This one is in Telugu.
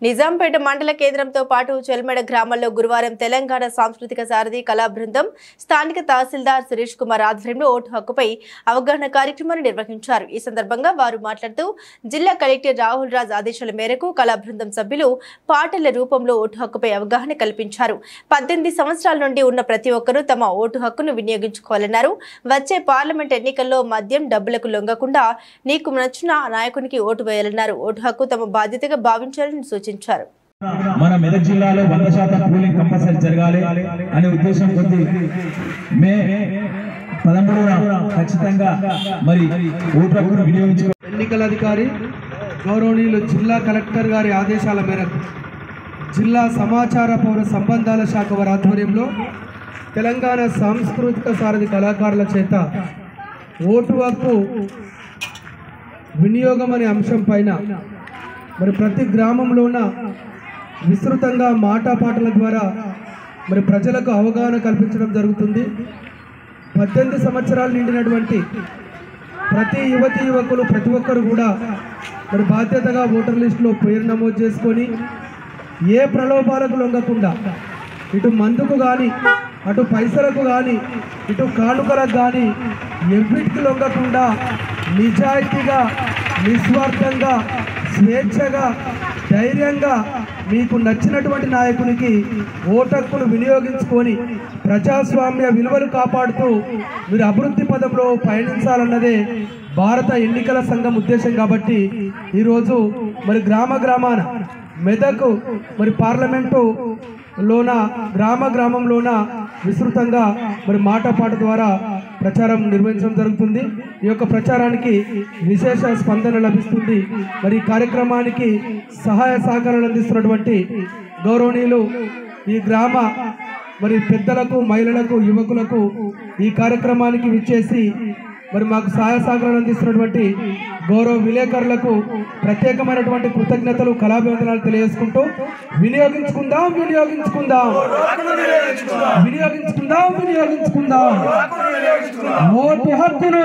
నిజాంపేట మండల కేంద్రంతో పాటు చెల్మెడ గ్రామంలో గురువారం తెలంగాణ సాంస్కృతిక సారథి కళా బృందం స్థానిక తహసీల్దార్ శిరీష్ కుమార్ ఆధ్వర్యంలో ఓటు హక్కుపై అవగాహన కార్యక్రమాన్ని నిర్వహించారు। ఈ సందర్భంగా వారు మాట్లాడుతూ జిల్లా కలెక్టర్ రాహుల్ రాజ్ ఆదేశాల మేరకు కళా బృందం సభ్యులు పాటల రూపంలో ఓటు హక్కుపై అవగాహన కల్పించారు। 18 సంవత్సరాల నుండి ఉన్న ప్రతి ఒక్కరూ తమ ఓటు హక్కును వినియోగించుకోవాలన్నారు। వచ్చే పార్లమెంట్ ఎన్నికల్లో మద్యం డబ్బులకు లొంగకుండా నీకు నచ్చిన నాయకునికి ఓటు వేయాలన్నారు। ఓటు హక్కు తమ బాధ్యతగా భావించాలని సూచించారు। మన మెదక్ జిల్లాలో 100% పోలింగ్ కంపల్సరీ జరగాలి అనే ఉద్దేశం కొద్ది మే 13న ఖచ్చితంగా మరి ఓటు హక్కును వినియోగించుకో ఎన్నికల అధికారి గౌరవనీయులు జిల్లా కలెక్టర్ గారి ఆదేశాల మేరకు జిల్లా సమాచార పౌర సంబంధాల శాఖ వారి ఆధ్వర్యంలో తెలంగాణ సాంస్కృతిక సారథి కళాకారుల చేత ఓటు హక్కు వినియోగం అనే అంశం పైన మరి ప్రతి గ్రామంలోన విస్తృతంగా మాటపాటల ద్వారా మరి ప్రజలకు అవగాహన కల్పించడం జరుగుతుంది। 18 సంవత్సరాలు నిండినటువంటి ప్రతి యువతి యువకులు ప్రతి ఒక్కరు కూడా మరి బాధ్యతగా ఓటర్ లిస్టులో పేరు నమోదు చేసుకొని ఏ ప్రలోభాలకు లొంగకుండా ఇటు మందుకు కానీ అటు పైసలకు కానీ ఇటు కానుకలకు కానీ ఎవ్విటికి లొంగకుండా నిజాయితీగా నిస్వార్థంగా స్వేచ్ఛగా ధైర్యంగా మీకు నచ్చినటువంటి నాయకునికి ఓటక్కును వినియోగించుకొని ప్రజాస్వామ్య విలువలు కాపాడుతూ మీరు అభివృద్ధి పదంలో పయనించాలన్నదే భారత ఎన్నికల సంఘం ఉద్దేశం। కాబట్టి ఈరోజు మరి గ్రామాన మెదక్ మరి పార్లమెంటు లోన గ్రామంలోన విస్తృతంగా మరి మాటపాట ద్వారా ప్రచారం నిర్వహించడం జరుగుతుంది। ఈ యొక్క ప్రచారానికి విశేష స్పందన లభిస్తుంది। మరి కార్యక్రమానికి సహాయ సహకారాలు అందిస్తున్నటువంటి గౌరవనీయులు ఈ గ్రామ మరి పెద్దలకు మహిళలకు యువకులకు ఈ కార్యక్రమానికి విచ్చేసి మరి మాకు సహాయ సహకారాలు అందిస్తున్నటువంటి గౌరవ విలేకరులకు ప్రత్యేకమైనటువంటి కృతజ్ఞతలు కళాభివందనాలు తెలియజేసుకుంటూ వినియోగించుకుందాం ఓటు హక్కును